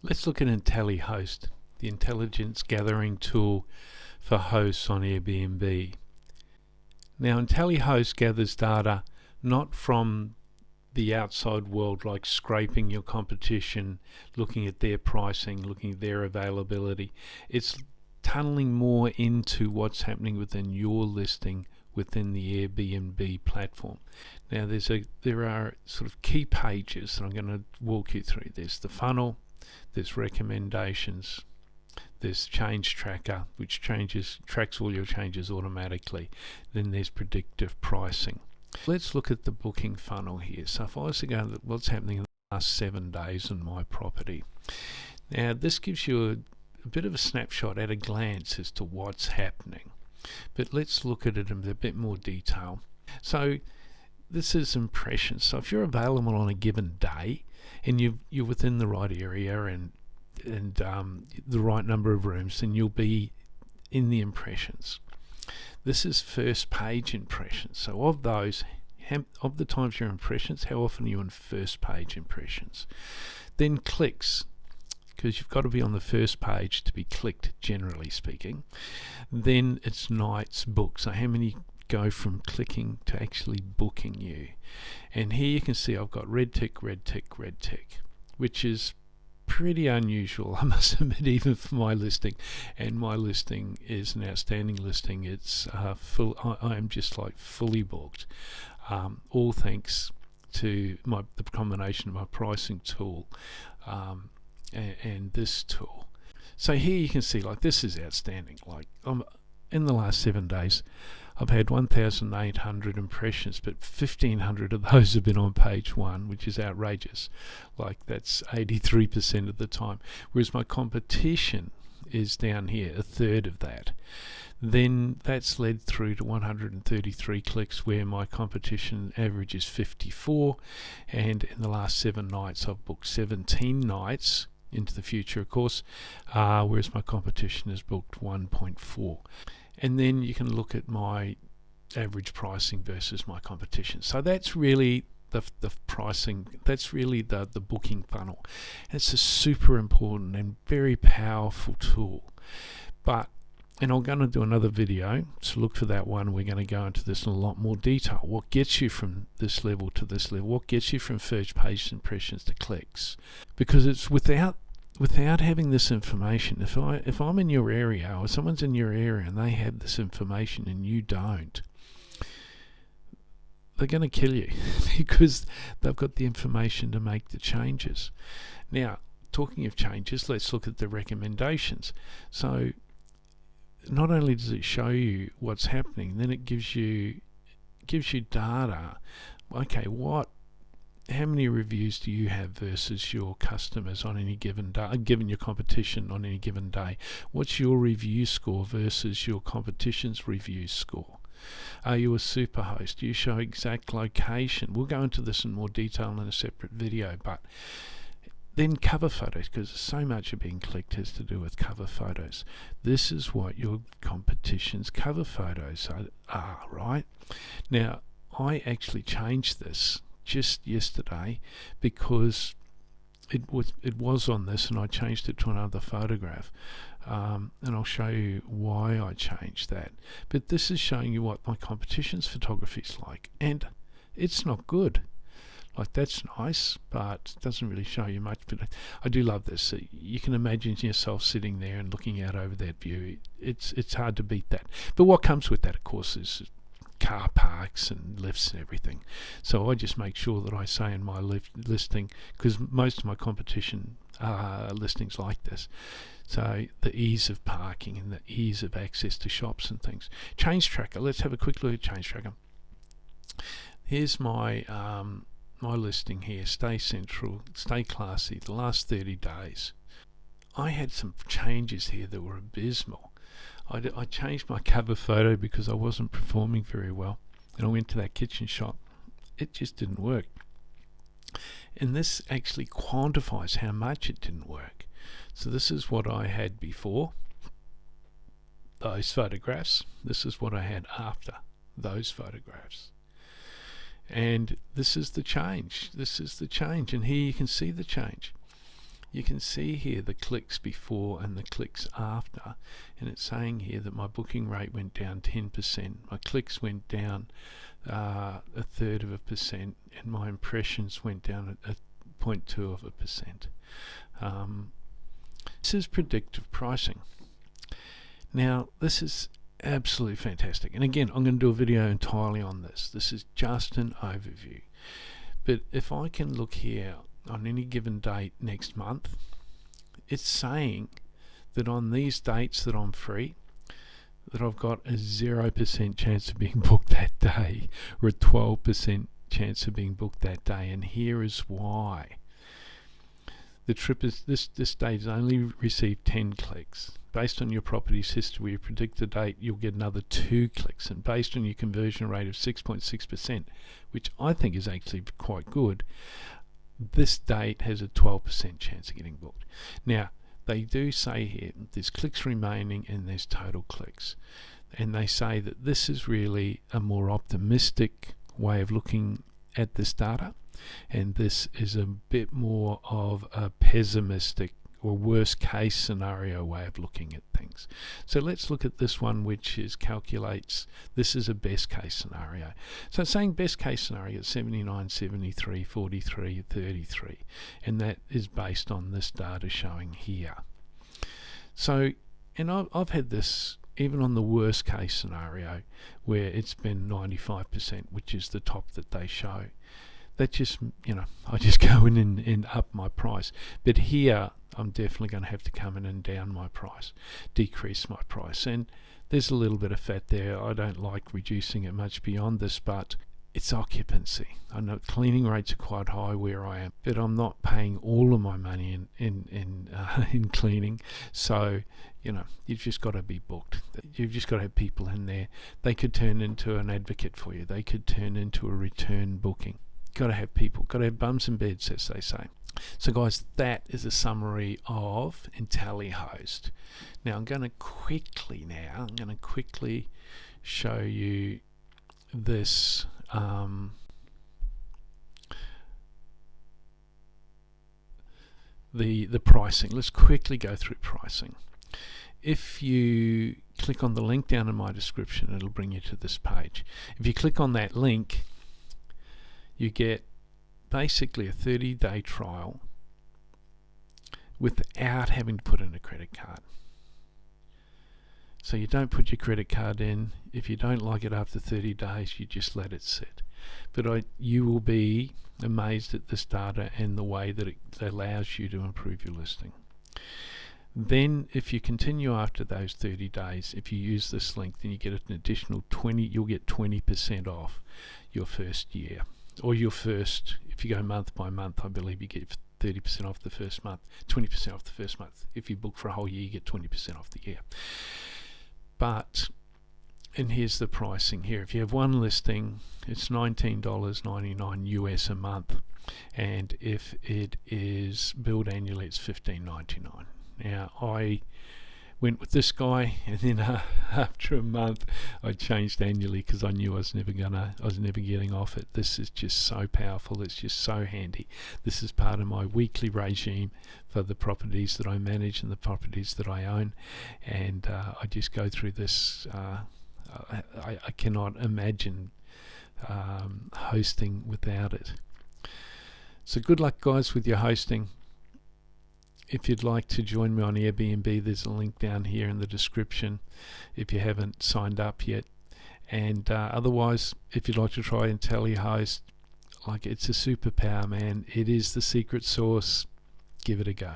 Let's look at Intellihost, the intelligence gathering tool for hosts on Airbnb. Now, Intellihost gathers data not from the outside world, like scraping your competition, looking at their pricing, looking at their availability. It's tunneling more into what's happening within your listing within the Airbnb platform. Now, there are sort of key pages that I'm going to walk you through. There's the funnel, there's recommendations, there's change tracker, which tracks all your changes automatically. Then there's predictive pricing. Let's look at the booking funnel here. So if I was to go to what's happening in the last 7 days on my property. Now this gives you a bit of a snapshot at a glance as to what's happening. But let's look at it in a bit more detail. So this is impressions. So if you're available on a given day and you're within the right area and the right number of rooms, then you'll be in the impressions. This is first page impressions. So of those, of the times you're impressions, how often are you on first page impressions? Then clicks, because you've got to be on the first page to be clicked, generally speaking. Then it's nights booked. So how many go from clicking to actually booking you? And here you can see I've got red tick, red tick, red tick, which is pretty unusual, I must admit, even for my listing. And my listing is an outstanding listing. It's full. I am just like fully booked, all thanks to the combination of my pricing tool and this tool. So here you can see, like, this is outstanding. Like, in the last 7 days I've had 1,800 impressions, but 1,500 of those have been on page 1, which is outrageous. Like, that's 83% of the time. Whereas my competition is down here, a third of that. Then that's led through to 133 clicks, where my competition average is 54. And in the last 7 nights, I've booked 17 nights into the future, of course, whereas my competition has booked 1.4. And then you can look at my average pricing versus my competition. So that's really the pricing, that's really the booking funnel. It's a super important and very powerful tool. And I'm going to do another video, so look for that one. We're going to go into this in a lot more detail. What gets you from this level to this level? What gets you from first page impressions to clicks? Because it's without having this information, if I'm in your area or someone's in your area and they have this information and you don't, they're going to kill you because they've got the information to make the changes. Now, talking of changes, let's look at the recommendations. So not only does it show you what's happening, then it gives you data. Okay, how many reviews do you have versus your customers on any given day, given your competition on any given day? What's your review score versus your competition's review score? Are you a super host? Do you show exact location? We'll go into this in more detail in a separate video, but then cover photos, because so much of being clicked has to do with cover photos. This is what your competition's cover photos are, right? Now, I actually changed this just yesterday because it was on this, and I changed it to another photograph, and I'll show you why I changed that. But this is showing you what my competition's photography is like, and it's not good. Like, that's nice, but it doesn't really show you much. But I do love this. You can imagine yourself sitting there and looking out over that view. It's hard to beat that. But what comes with that, of course, is car parks and lifts and everything. So I just make sure that I say in my listing, because most of my competition listings like this, so the ease of parking and the ease of access to shops and things. Change tracker. Let's have a quick look at change tracker. Here's my my listing here. Stay central, stay classy, the last 30 days. I had some changes here that were abysmal. I changed my cover photo because I wasn't performing very well, and I went to that kitchen shop. It just didn't work. And this actually quantifies how much it didn't work. So this is what I had before those photographs. This is what I had after those photographs. And this is the change. And here you can see the change. you can see here the clicks before and the clicks after, and it's saying here that my booking rate went down 10%, my clicks went down 1/3%, and my impressions went down at 0.2%. This is predictive pricing. Now this is absolutely fantastic, and again I'm going to do a video entirely on this. This is just an overview, but if I can look here on any given date next month, it's saying that on these dates that I'm free, that I've got a 0% chance of being booked that day, or a 12% chance of being booked that day. And here is why. The trip is this date has only received 10 clicks. Based on your property's history, you predict the date, you'll get another 2 clicks, and based on your conversion rate of 6.6%, which I think is actually quite good, this date has a 12% chance of getting booked. Now they do say here there's clicks remaining and there's total clicks, and they say that this is really a more optimistic way of looking at this data, and this is a bit more of a pessimistic or worst case scenario way of looking at things. So let's look at this one, which calculates this is a best case scenario. So it's saying best case scenario is 79, 73, 43, 33, and that is based on this data showing here. So, and I've had this even on the worst case scenario where it's been 95%, which is the top that they show. That just, I just go in and up my price. But here I'm definitely going to have to come in and down my price, decrease my price. And there's a little bit of fat there. I don't like reducing it much beyond this, but it's occupancy. I know cleaning rates are quite high where I am, but I'm not paying all of my money in cleaning. So, you've just got to be booked. You've just got to have people in there. They could turn into an advocate for you. They could turn into a return booking. Got to have people, got to have bums and beds, as they say. So guys, that is a summary of Intellihost. Now I'm going to quickly show you this the pricing. Let's quickly go through pricing. If you click on the link down in my description, it'll bring you to this page. If you click on that link, you get basically a 30-day trial without having to put in a credit card. So you don't put your credit card in. If you don't like it after 30 days, you just let it sit. But you will be amazed at this data and the way that it allows you to improve your listing. Then if you continue after those 30 days, if you use this link, then you get an additional 20, you'll get 20% off your first year. Or your first, if you go month by month, I believe you get 30% off the first month, 20% off the first month. If you book for a whole year, you get 20% off the year. But, and here's the pricing here. If you have one listing, it's $19.99 US a month. And if it is billed annually, it's $15.99. Now, I went with this guy, and then after a month I changed annually because I knew I was never getting off it. This is just so powerful. It's just so handy. This is part of my weekly regime for the properties that I manage and the properties that I own, and I just go through this. I cannot imagine hosting without it. So good luck, guys, with your hosting. If you'd like to join me on Airbnb, there's a link down here in the description if you haven't signed up yet. And otherwise, if you'd like to try Intellihost, it's a superpower, man. It is the secret sauce. Give it a go.